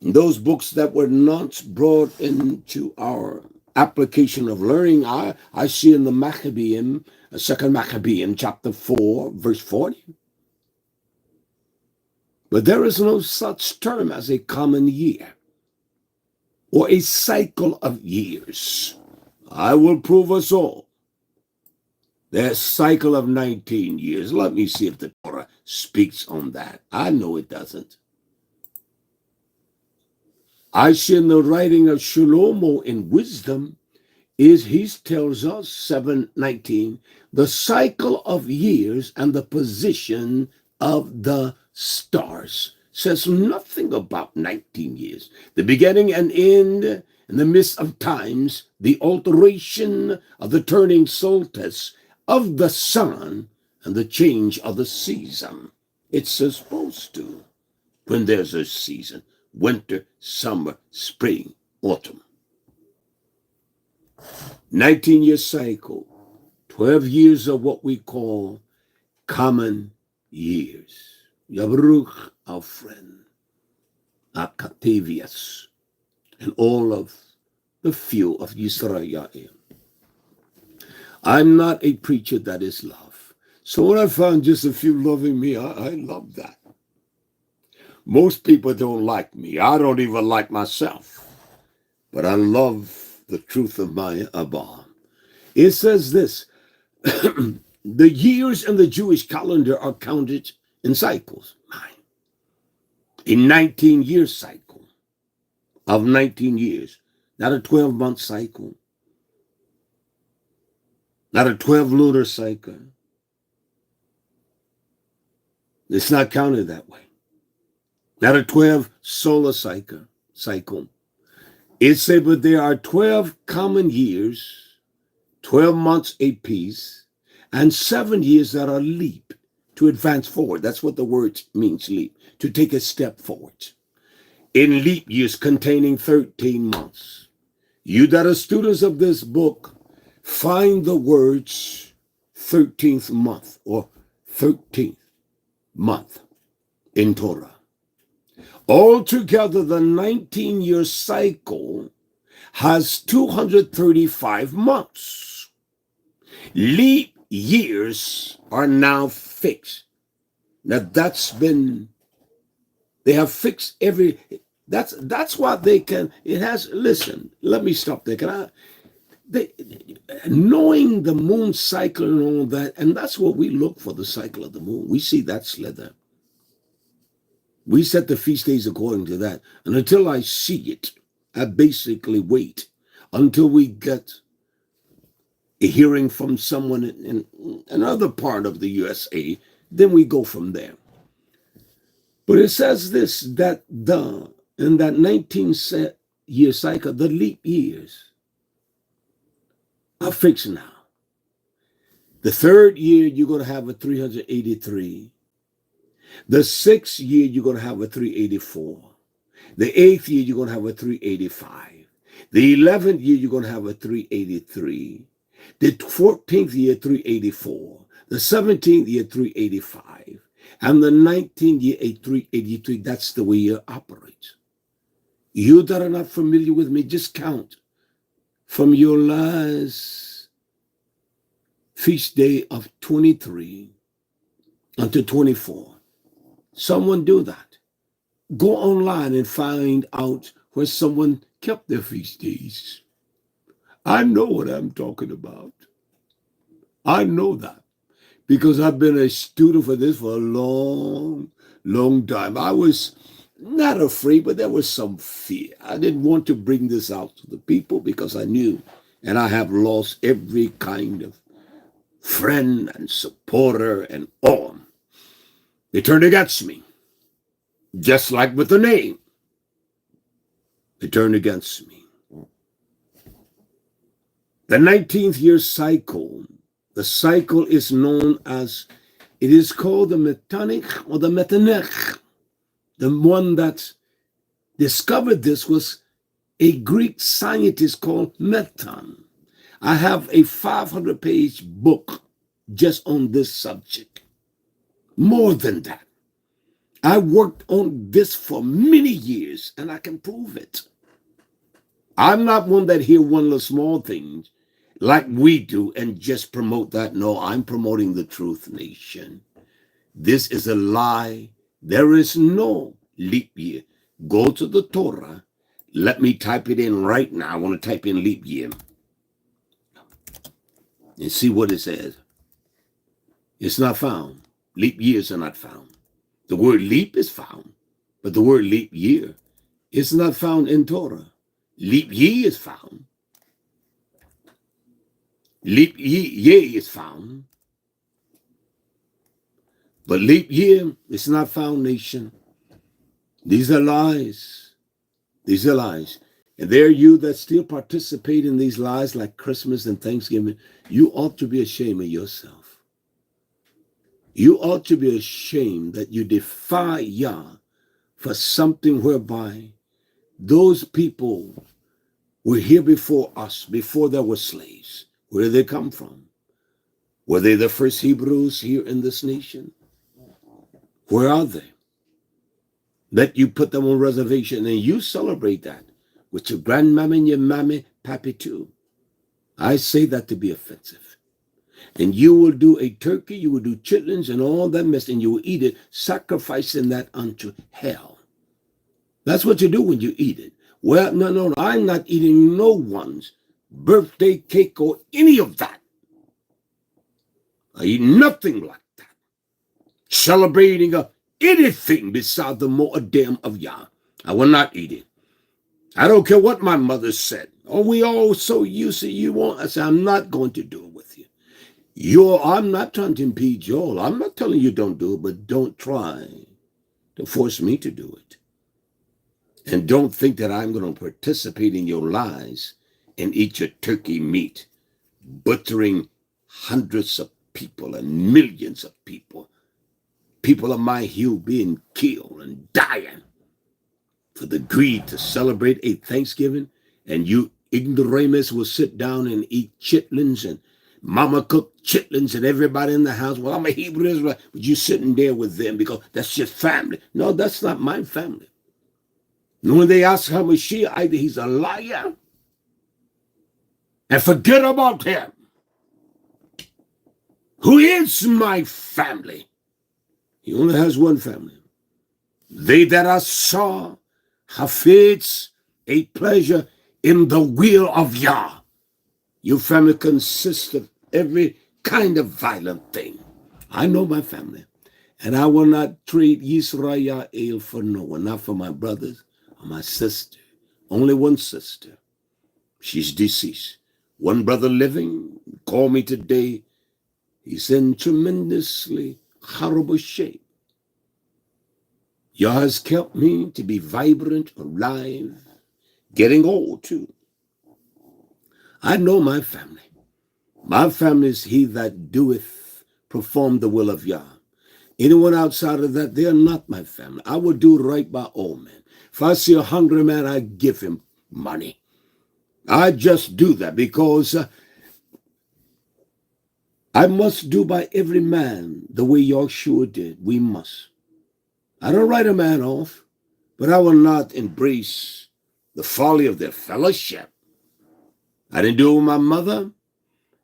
those books that were not brought into our application of learning. I see in the Maccabean, 2nd Maccabean, chapter 4, verse 40. But there is no such term as a common year or a cycle of years. I will prove us all. That cycle of 19 years. Let me see if the Torah speaks on that. I know it doesn't. I see in the writing of Shlomo in Wisdom is he tells us 7:19 the cycle of years and the position of the stars. Says nothing about 19 years. The beginning and end in the midst of times, the alteration of the turning solstice of the sun and the change of the season. It's supposed to when there's a season: winter, summer, spring, autumn. 19-year cycle, 12 years of what we call common years. Yabruch, our friend, Octavius, and all of the few of Yisrael. I'm not a preacher that is love. So when I found just a few loving me, I love that. Most people don't like me. I don't even like myself. But I love the truth of my Abba. It says this, the years in the Jewish calendar are counted in cycles. A 19-year cycle of 19 years, not a 12-month cycle, not a 12 lunar cycle. It's not counted that way. Not a 12 solar cycle. It said, but there are 12 common years, 12 months apiece, and 7 years that are leap, to advance forward. That's what the word means, leap, to take a step forward. In leap years containing 13 months. You that are students of this book, find the words 13th month or 13th month in Torah. Altogether, the 19-year cycle has 235 months. Leap years are now fixed. Now they have fixed that's why they can, listen, let me stop there. Knowing the moon cycle and all that, and that's what we look for, the cycle of the moon. We see that slither. We set the feast days according to that. And until I see it, I basically wait until we get a hearing from someone in another part of the USA. Then we go from there. But it says this, that in that 19-year cycle, the leap years are fixed now. The third year, you're going to have a 383. The 6th year, you're going to have a 384. The 8th year, you're going to have a 385. The 11th year, you're going to have a 383. The 14th year, 384. The 17th year, 385. And the 19th year, a 383. That's the way you operate. You that are not familiar with me, just count from your last feast day of 23 until 24. Someone do that. Go online and find out where someone kept their feast days. I know what I'm talking about. I know that because I've been a student for this for a long, long time. I was not afraid, but there was some fear. I didn't want to bring this out to the people because I knew, and I have lost every kind of friend and supporter and all. They turned against me, just like with the name. They turned against me. The 19th year cycle, the cycle is known as, it is called the Metanich or the Metanech. The one that discovered this was a Greek scientist called Metan. I have a 500-page book just on this subject. More than that. I worked on this for many years, and I can prove it. I'm not one that hear one of the small things like we do and just promote that. No, I'm promoting the truth, nation. This is a lie. There is no leap year. Go to the Torah. Let me type it in right now. I want to type in leap year and see what it says. It's not found. Leap years are not found. The word leap is found, but the word leap year is not found in Torah. Leap ye is found. Leap ye is found. But leap year is not found, nation. These are lies. These are lies. And there you that still participate in these lies like Christmas and Thanksgiving, you ought to be ashamed of yourself. You ought to be ashamed that you defy Yah for something whereby those people were here before us, before there were slaves. Where did they come from? Were they the first Hebrews here in this nation? Where are they? That you put them on reservation and you celebrate that with your grandmammy and your mammy, pappy too. I say that to be offensive. And you will do a turkey, you will do chitlins and all that mess, and you will eat it, sacrificing that unto hell. That's what you do when you eat it. Well, no, I'm not eating no one's birthday cake or any of that. I eat nothing like that. Celebrating anything beside the Mo'adim of Yah. I will not eat it. I don't care what my mother said. Oh, we all so used to you want. I said, I'm not going to do it with you. I'm not trying to impede you. I'm not telling you don't do it, but don't try to force me to do it. And don't think that I'm going to participate in your lies and eat your turkey meat, butchering hundreds of people and millions of people. People of my hue being killed and dying for the greed to celebrate a Thanksgiving, and you ignoramus will sit down and eat chitlins and mama cooked chitlins and everybody in the house. Well, I'm a Hebrew Israelite, but you sitting there with them because that's your family. No, that's not my family. And when they ask how Mashiach, either he's a liar and forget about him. Who is my family? He only has one family. They that are saw hafetz, a pleasure in the will of Yah. Your family consists of every kind of violent thing. I know my family. And I will not trade Yisrael for no one, not for my brothers or my sister. Only one sister. She's deceased. One brother living, called me today. He's in tremendously horrible shape. Yah has kept me to be vibrant, alive, getting old too. I know my family. My family is he that doeth perform the will of Yah. Anyone outside of that, they are not my family. I will do right by all men. If I see a hungry man, I give him money. I just do that because I must do by every man the way Yahshua did. We must. I don't write a man off, but I will not embrace the folly of their fellowship. I didn't do it with my mother.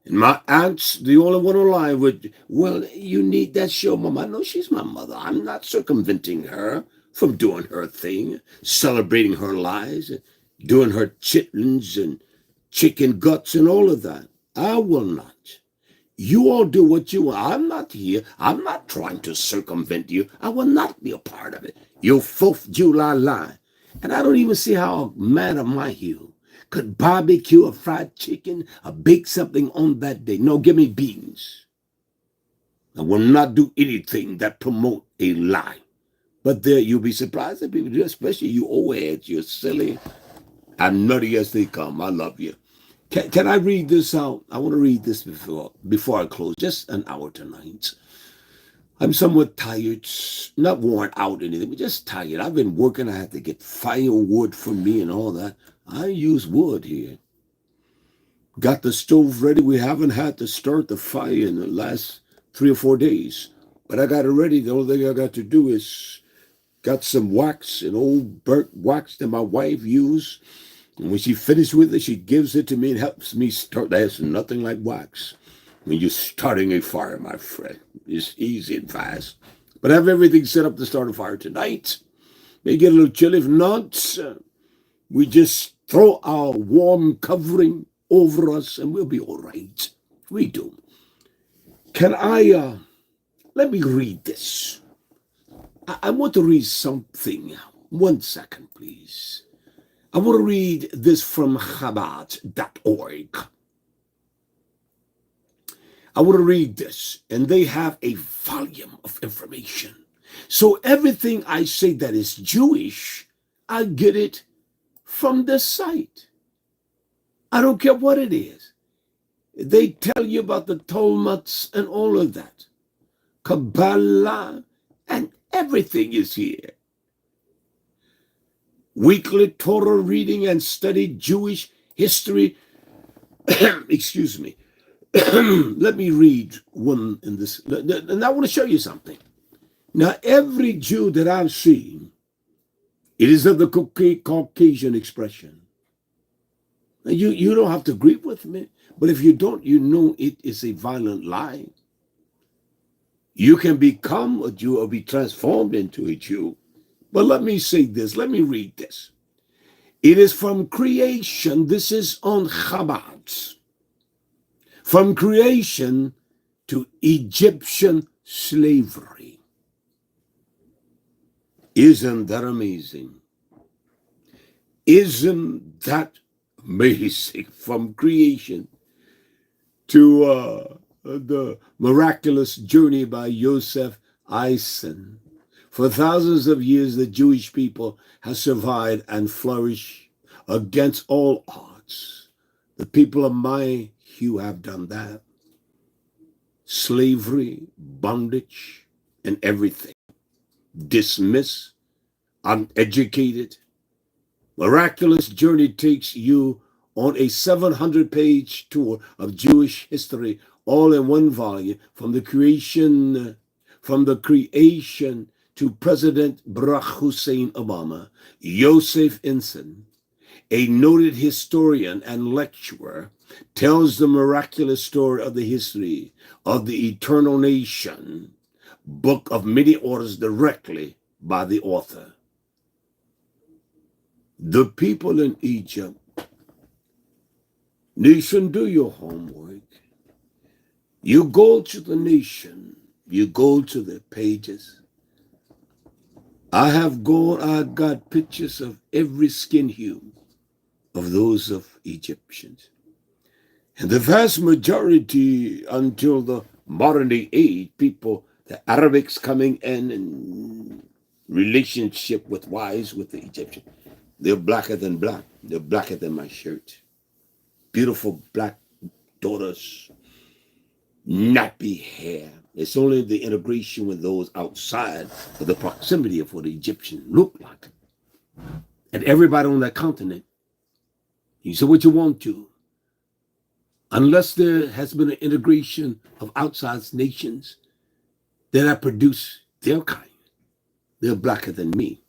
And my aunt's the only one alive with, well, you need that show, Mom. I know she's my mother. I'm not circumventing her from doing her thing, celebrating her lies, doing her chitlins and chicken guts and all of that. I will not. You all do what you want. I'm not here. I'm not trying to circumvent you. I will not be a part of it. You 4th July lie. And I don't even see how a man of my hue could barbecue a fried chicken or bake something on that day. No, give me beans. I will not do anything that promote a lie. But there you'll be surprised that people do, especially you old heads. You're silly and nutty as they come. I love you. Can I read this out? I want to read this before I close. Just an hour tonight. I'm somewhat tired, not worn out or anything, but just tired. I've been working. I had to get firewood for me and all that. I use wood here. Got the stove ready. We haven't had to start the fire in the last 3 or 4 days. But I got it ready. The only thing I got to do is got some wax, an old burnt wax that my wife used. And when she finished with it, she gives it to me and helps me start. There's nothing like wax when you're starting a fire, my friend. It's easy and fast. But I have everything set up to start a fire tonight. May get a little chilly. If not, we just throw our warm covering over us and we'll be all right. We do. Can I Let me read this. I want to read something. 1 second, please. I want to read this from Chabad.org. I want to read this, and they have a volume of information. So everything I say that is Jewish, I get it from this site. I don't care what it is. They tell you about the Talmuds and all of that. Kabbalah and everything is here. Weekly Torah reading and study, Jewish history. Excuse me. Let me read one in this. And I want to show you something. Now, every Jew that I've seen, it is of the Caucasian expression. Now, you don't have to agree with me, but if you don't, you know it is a violent lie. You can become a Jew or be transformed into a Jew. But let me say this. Let me read this. It is from creation. This is on Chabad. From creation to Egyptian slavery. Isn't that amazing? Isn't that amazing? From creation to the miraculous journey by Joseph Eisen. For thousands of years, the Jewish people have survived and flourished against all odds. The people of my hue have done that. Slavery, bondage, and everything. Dismissed, uneducated. Miraculous journey takes you on a 700-page tour of Jewish history, all in one volume, from the creation to President Barack Hussein Obama. Yosef Inson, a noted historian and lecturer, tells the miraculous story of the history of the eternal nation, book of many orders directly by the author. The people in Egypt, nation, do your homework. You go to the nation, you go to the pages. I got pictures of every skin hue of those of Egyptians. And the vast majority, until the modern day age, people, the Arabics coming in relationship with wives with the Egyptians, they're blacker than black. They're blacker than my shirt. Beautiful black daughters, nappy hair. It's only the integration with those outside of the proximity of what the Egyptians look like. And everybody on that continent, you say what you want to. Unless there has been an integration of outside nations that have produced their kind, they're blacker than me.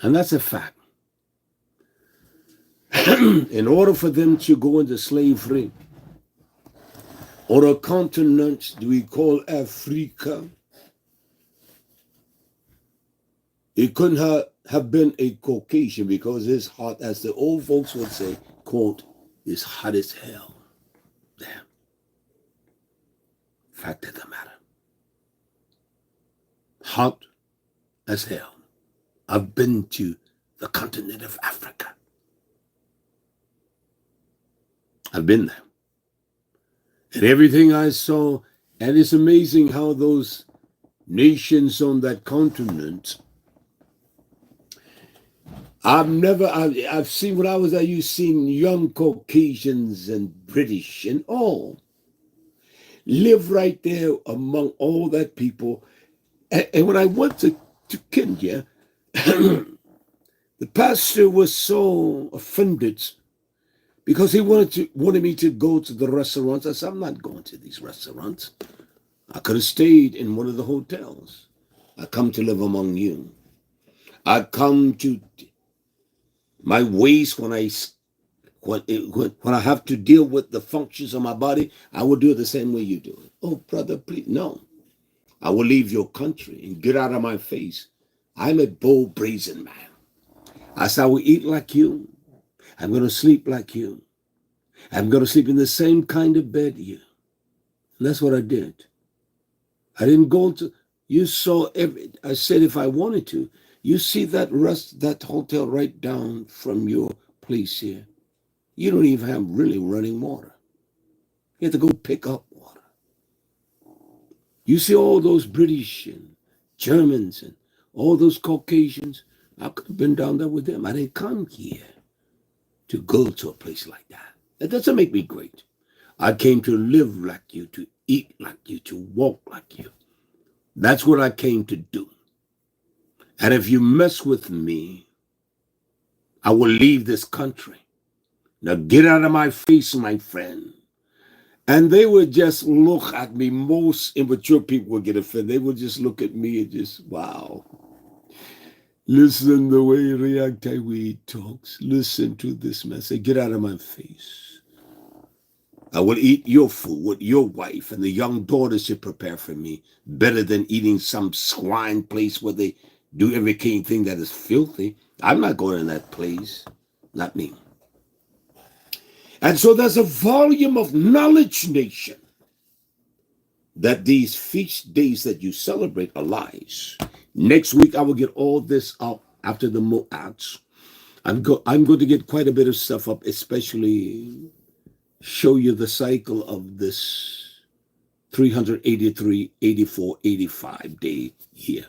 And that's a fact. In order for them to go into slavery, on a continent we call Africa, it couldn't have been a Caucasian, because his heart, as the old folks would say, quote, is hot as hell. Damn. Fact of the matter. Hot as hell. I've been to the continent of Africa. I've been there. And everything I saw, and it's amazing how those nations on that continent, I've seen, when I was there, you've seen young Caucasians and British and all live right there among all that people. And when I went to Kenya, the pastor was so offended because he wanted me to go to the restaurants. I said, I'm not going to these restaurants. I could have stayed in one of the hotels. I come to live among you. I come to my waist when I have to deal with the functions of my body. I will do it the same way you do it. Oh, brother, please, no. I will leave your country and get out of my face. I'm a bold, brazen man. I said, I will eat like you. I'm going to sleep like you. I'm going to sleep in the same kind of bed you. And that's what I did. I didn't go to, you saw I said if I wanted to, you see that hotel right down from your place here. You don't even have really running water. You have to go pick up water. You see all those British and Germans and all those Caucasians. I could have been down there with them. I didn't come here to go to a place like that. That doesn't make me great. I came to live like you, to eat like you, to walk like you. That's what I came to do. And if you mess with me, I will leave this country. Now get out of my face, my friend. And they would just look at me. Most immature people would get offended. They would just look at me and just, wow. Listen the way Reactaiwe talks. Listen to this man. Say, get out of my face. I will eat your food with your wife and the young daughters you prepare for me, better than eating some swine place where they do everything that is filthy. I'm not going in that place. Not me. And so there's a volume of knowledge, nation, that these feast days that you celebrate are lies. Next week, I will get all this up after the Mo'ats. I'm going to get quite a bit of stuff up, especially show you the cycle of this 383, 84, 85 day year.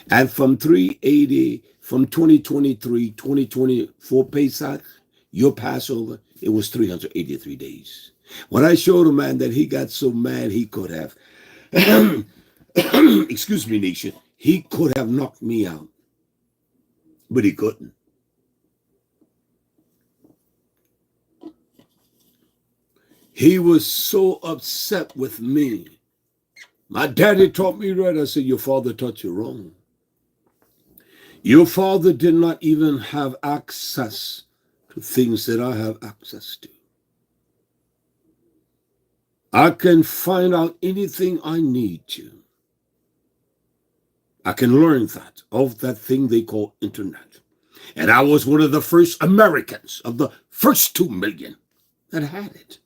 And from 2023, 2024 Pesach, your Passover, it was 383 days. When I showed a man that he got so mad he could have, excuse me, nation, he could have knocked me out, but he couldn't. He was so upset with me. My daddy taught me right. I said, your father taught you wrong. Your father did not even have access to things that I have access to. I can find out anything I need to. I can learn that of that thing they call internet. And I was one of the first Americans of the first 2 million that had it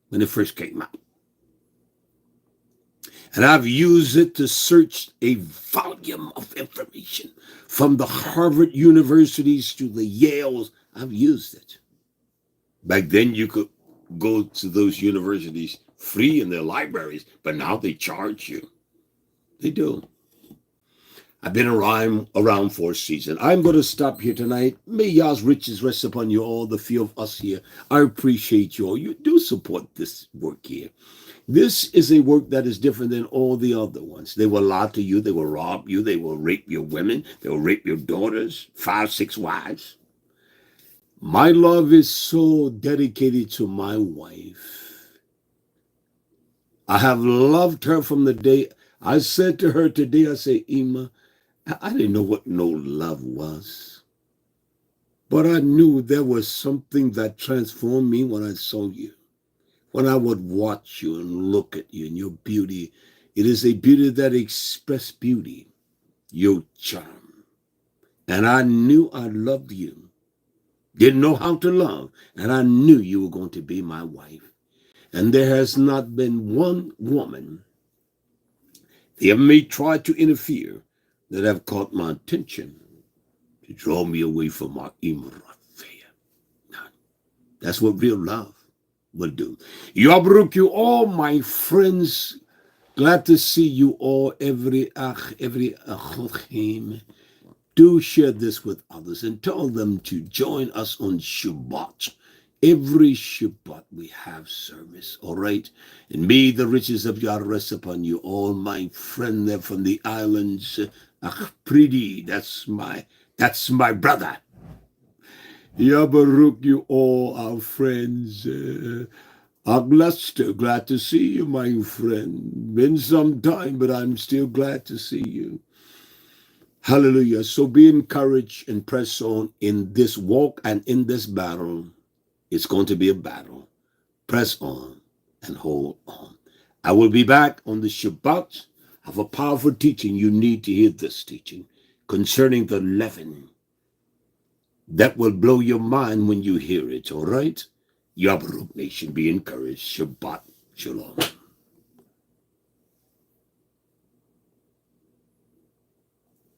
when it first came out. And I've used it to search a volume of information from the Harvard universities to the Yales. I've used it. Back then you could go to those universities free in their libraries, but now they charge you. They do. I've been around for a season. I'm going to stop here tonight. May Yah's riches rest upon you all, the few of us here. I appreciate you all. You do support this work here. This is a work that is different than all the other ones. They will lie to you. They will rob you. They will rape your women. They will rape your daughters, 5, 6 wives. My love is so dedicated to my wife. I have loved her from the day I said to her today, I say, Ima, I didn't know what no love was. But I knew there was something that transformed me when I saw you. When I would watch you and look at you and your beauty, it is a beauty that expresses beauty, your charm. And I knew I loved you. Didn't know how to love, and I knew you were going to be my wife. And there has not been one woman that may try to interfere that have caught my attention to draw me away from my Imrafia. That's what real love will do. Yabruk you all, my friends. Glad to see you all. Every achochim. Do share this with others and tell them to join us on Shabbat. Every Shabbat we have service, all right? And may the riches of Yah rest upon you all, my friend there from the islands. Pridi, that's my brother. Yah Baruch you all, our friends. Aglaster, glad to see you, my friend. Been some time, but I'm still glad to see you. Hallelujah. So be encouraged and press on in this walk and in this battle. It's going to be a battle. Press on and hold on. I will be back on the Shabbat. I have a powerful teaching. You need to hear this teaching concerning the leaven. That will blow your mind when you hear it, all right? Yabruk Nation, be encouraged. Shabbat Shalom.